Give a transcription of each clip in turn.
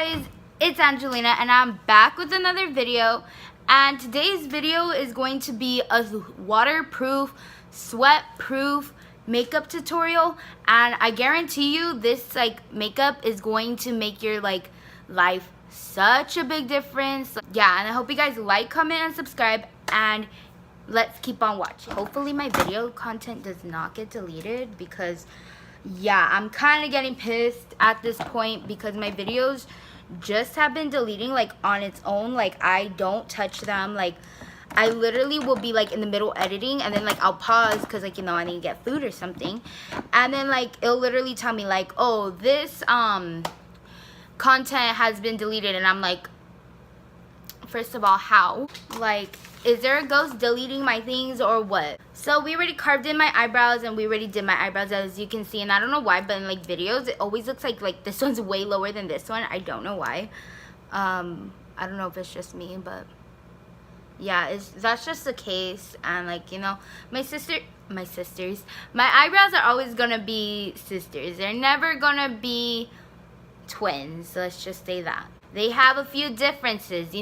guys, it's Angelina and I'm back with another video, and today's video is going to be a waterproof, sweat-proof makeup tutorial, and I guarantee you this makeup is going to make your life such a big difference. Yeah, and I hope you guys like, comment, and subscribe, and let's keep on watching. Hopefully my video content does not get deleted, because yeah, I'm kind of getting pissed at this point because my videos just have been deleting on its own. I don't touch them. I literally will be in the middle editing, and then I'll pause because I need to get food or something, and then it'll literally tell me oh, this content has been deleted, and I'm like, first of all, how? Is there a ghost deleting my things or what? So we already carved in my eyebrows, and we already did my eyebrows, as you can see, and I don't know why, but in videos it always looks like this one's way lower than this one. I don't know why. I don't know if it's just me, but yeah, that's just the case. And my eyebrows are always gonna be sisters. They're never gonna be twins. Let's just say that. They have a few differences,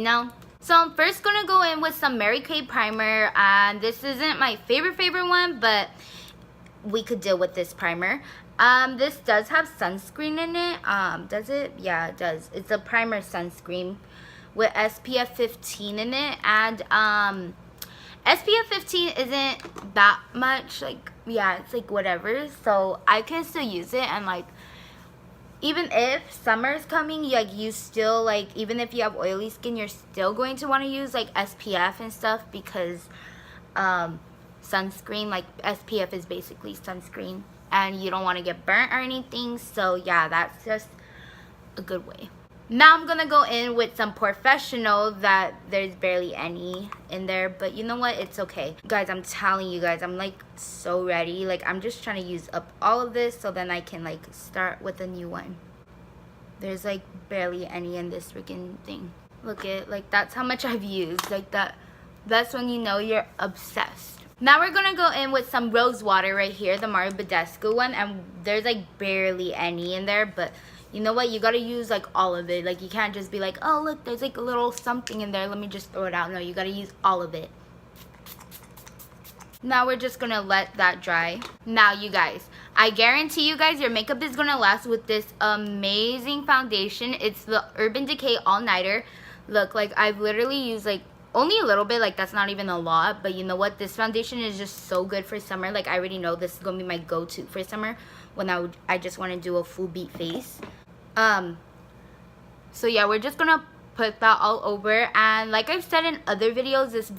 So I'm first gonna go in with some Mary Kay primer, and this isn't my favorite one, but we could deal with this primer. This does have sunscreen in it. Does it? Yeah, it does. It's a primer sunscreen with SPF 15 in it, and SPF 15 isn't that much. Yeah, it's whatever. So I can still use it, and even if summer's coming, you still even if you have oily skin, you're still going to want to use SPF and stuff, because sunscreen, SPF is basically sunscreen, and you don't want to get burnt or anything. So yeah, that's just a good way. Now I'm gonna go in with some Professional that there's barely any in there, but you know what, it's okay. Guys, I'm telling you guys, I'm so ready. I'm just trying to use up all of this so then I can start with a new one. There's barely any in this freaking thing. Look at that's how much I've used. That's when you know you're obsessed. Now we're gonna go in with some rose water right here, the Mario Badescu one, and there's barely any in there, but you know what? You gotta use all of it. You can't just be oh look, there's a little something in there, let me just throw it out. No, you gotta use all of it. Now we're just gonna let that dry. Now you guys, I guarantee you guys your makeup is gonna last with this amazing foundation. It's the Urban Decay All Nighter. Look, I've literally used only a little bit, that's not even a lot, but you know what, this foundation is just so good for summer. I already know this is gonna be my go-to for summer when I just want to do a full beat face. So yeah, we're just gonna put that all over, and like I've said in other videos, this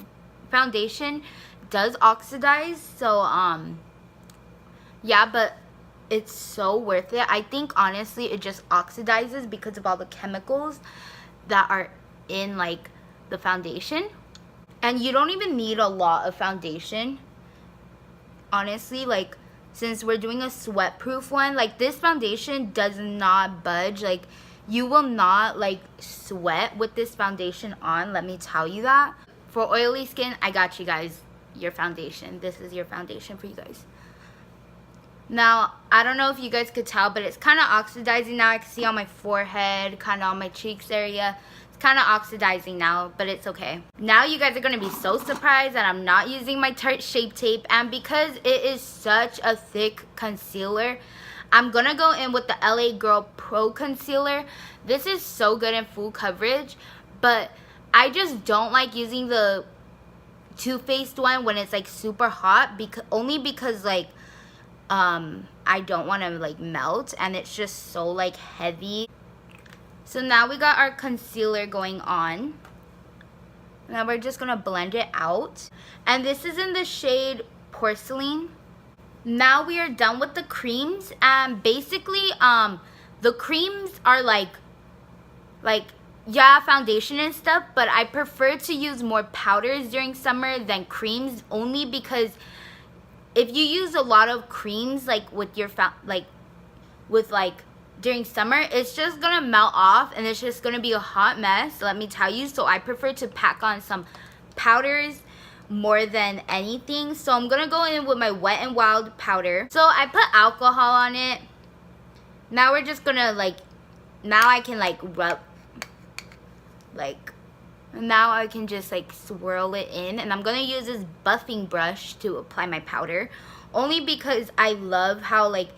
foundation does oxidize, so yeah, but it's so worth it. I think honestly it just oxidizes because of all the chemicals that are in the foundation, and you don't even need a lot of foundation, honestly. Since we're doing a sweat proof one, this foundation does not budge. You will not sweat with this foundation on, let me tell you that. For oily skin, I got you guys your foundation. This is your foundation for you guys. Now I don't know if you guys could tell, but it's kind of oxidizing now. I can see on my forehead, kind of on my cheeks area. Kind of oxidizing now, but it's okay. Now you guys are gonna be so surprised that I'm not using my Tarte Shape Tape, and because it is such a thick concealer, I'm gonna go in with the LA Girl Pro Concealer. This is so good in full coverage, but I just don't like using the Too Faced one when it's super hot, only because I don't want to melt, and it's just so heavy. So now we got our concealer going on. Now we're just gonna blend it out. And this is in the shade Porcelain. Now we are done with the creams, and basically the creams are yeah, foundation and stuff, but I prefer to use more powders during summer than creams, only because if you use a lot of creams with your during summer, it's just gonna melt off, and it's just gonna be a hot mess, let me tell you. So I prefer to pack on some powders more than anything. So I'm gonna go in with my Wet n Wild powder. So I put alcohol on it. Now we're just gonna now I can rub, Like, now I can just like swirl it in, and I'm gonna use this buffing brush to apply my powder, only because I love how like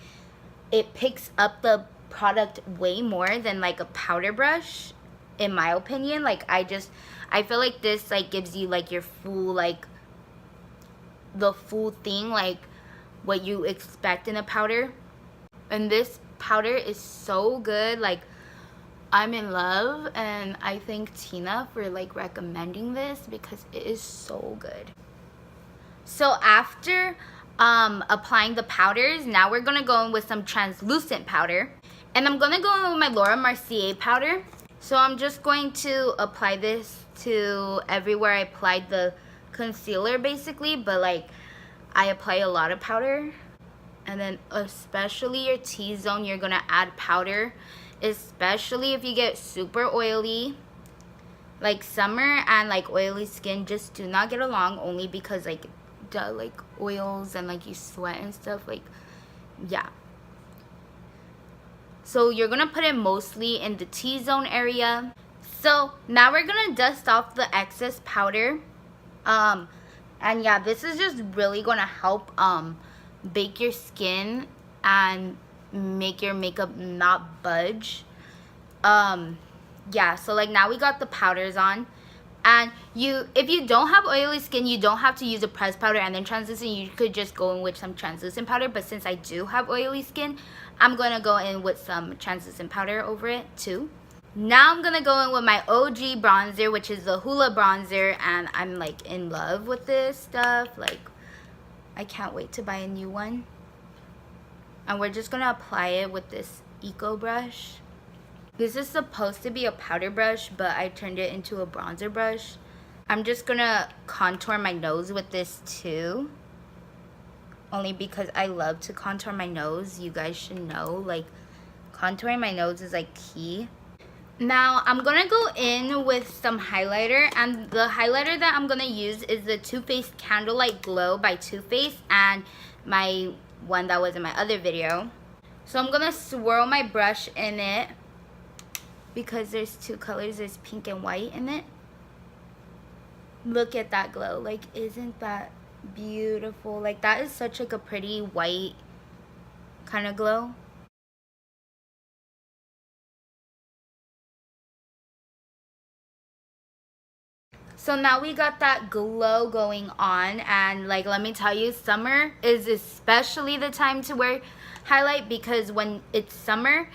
it picks up the product way more than like a powder brush, in my opinion. Like I feel like this like gives you like your full, like the full thing, like what you expect in a powder. And this powder is so good. Like, I'm in love, and I thank Tina for like recommending this because it is so good. So after applying the powders, now we're gonna go in with some translucent powder, and I'm gonna go in with my Laura Mercier powder. So I'm just going to apply this to everywhere I applied the concealer basically, but like I apply a lot of powder. And then especially your T-zone, you're gonna add powder, especially if you get super oily. Like summer and like oily skin just do not get along, only because like the like oils and like you sweat and stuff, like yeah. So you're gonna put it mostly in the T-zone area. So now we're gonna dust off the excess powder. And yeah, this is just really gonna help bake your skin and make your makeup not budge. Yeah, so like now we got the powders on, and if you don't have oily skin, you don't have to use a pressed powder and then translucent. You could just go in with some translucent powder, but since I do have oily skin, I'm gonna go in with some translucent powder over it too. Now I'm gonna go in with my OG bronzer, which is the Hoola bronzer, and I'm like in love with this stuff. Like, I can't wait to buy a new one. And we're just gonna apply it with this Eco brush. This is supposed to be a powder brush, but I turned it into a bronzer brush. I'm just gonna contour my nose with this too, only because I love to contour my nose. You guys should know, like, contouring my nose is like key. Now I'm gonna go in with some highlighter, and the highlighter that I'm gonna use is the Too Faced Candlelight Glow by Too Faced, and my one that was in my other video. So I'm gonna swirl my brush in it because there's two colors, there's pink and white in it. Look at that glow. Like, isn't that beautiful? Like, that is such like a pretty white kind of glow. So now we got that glow going on, and like, let me tell you, summer is especially the time to wear highlight, because when it's summer,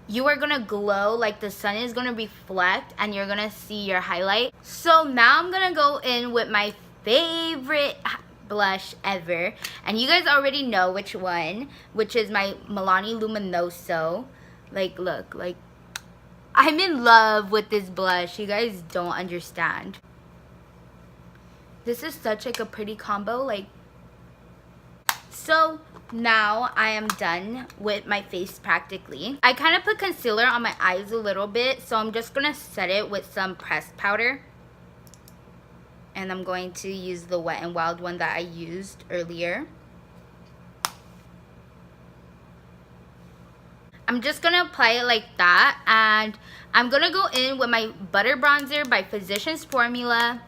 you are gonna glow, like the sun is gonna reflect and you're gonna see your highlight. So now I'm gonna go in with my favorite blush ever, and you guys already know which one, which is my Milani Luminoso. Like, look, like, I'm in love with this blush. You guys don't understand. This is such like a pretty combo. Like, so now I am done with my face practically. I kind of put concealer on my eyes a little bit, so I'm just gonna set it with some pressed powder, and I'm going to use the Wet n Wild one that I used earlier. I'm just gonna apply it like that, and I'm gonna go in with my Butter Bronzer by Physicians Formula.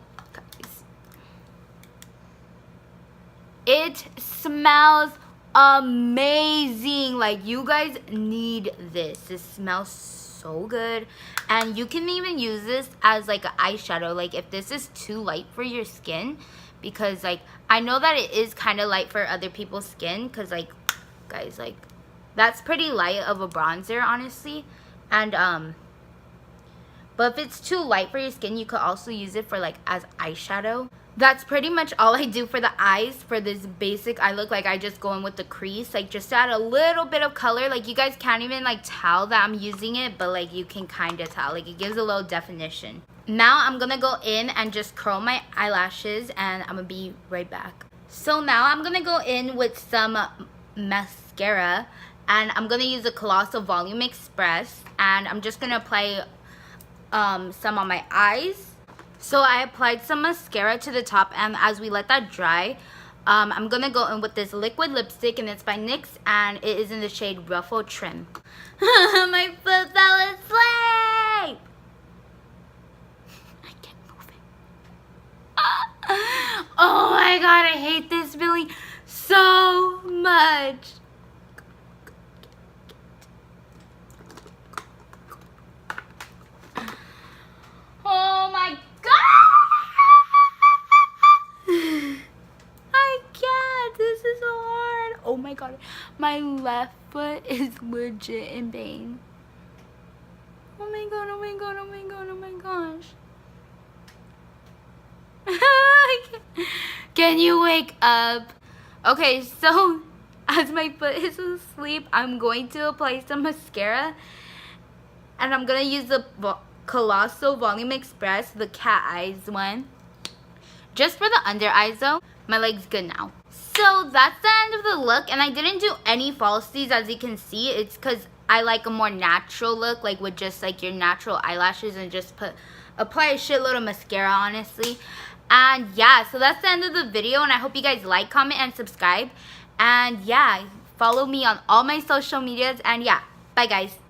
It smells amazing. Like, you guys need this. It smells so good, and you can even use this as like an eyeshadow, like if this is too light for your skin, because like I know that it is kind of light for other people's skin, because like, guys, like, that's pretty light of a bronzer, honestly. And but if it's too light for your skin, you could also use it for like as eyeshadow. That's pretty much all I do for the eyes for this basic eye look. Like, I just go in with the crease, like just to add a little bit of color. Like, you guys can't even like tell that I'm using it, but like you can kind of tell. Like, it gives a little definition. Now I'm gonna go in and just curl my eyelashes, and I'm gonna be right back. So now I'm gonna go in with some mascara, and I'm gonna use the Colossal Volume Express, and I'm just gonna apply some on my eyes. So I applied some mascara to the top, and as we let that dry, I'm gonna go in with this liquid lipstick, and it's by NYX, and it is in the shade Ruffle Trim. My foot fell asleep! so much. Oh my god! I can't. This is so hard. Oh my god. My left foot is legit in pain. Oh my god, oh my god, oh my god, oh my gosh. Can you wake up? Okay, so as my foot is asleep, I'm going to apply some mascara. And I'm going to use the Colossal Volume Express, the cat eyes one. Just for the under eyes though. My leg's good now. So that's the end of the look. And I didn't do any falsies, as you can see. It's because I like a more natural look, like with just like your natural eyelashes, and just apply a shitload of mascara, honestly. And yeah, so that's the end of the video, and I hope you guys like, comment, and subscribe. And yeah, follow me on all my social medias. And yeah, bye guys.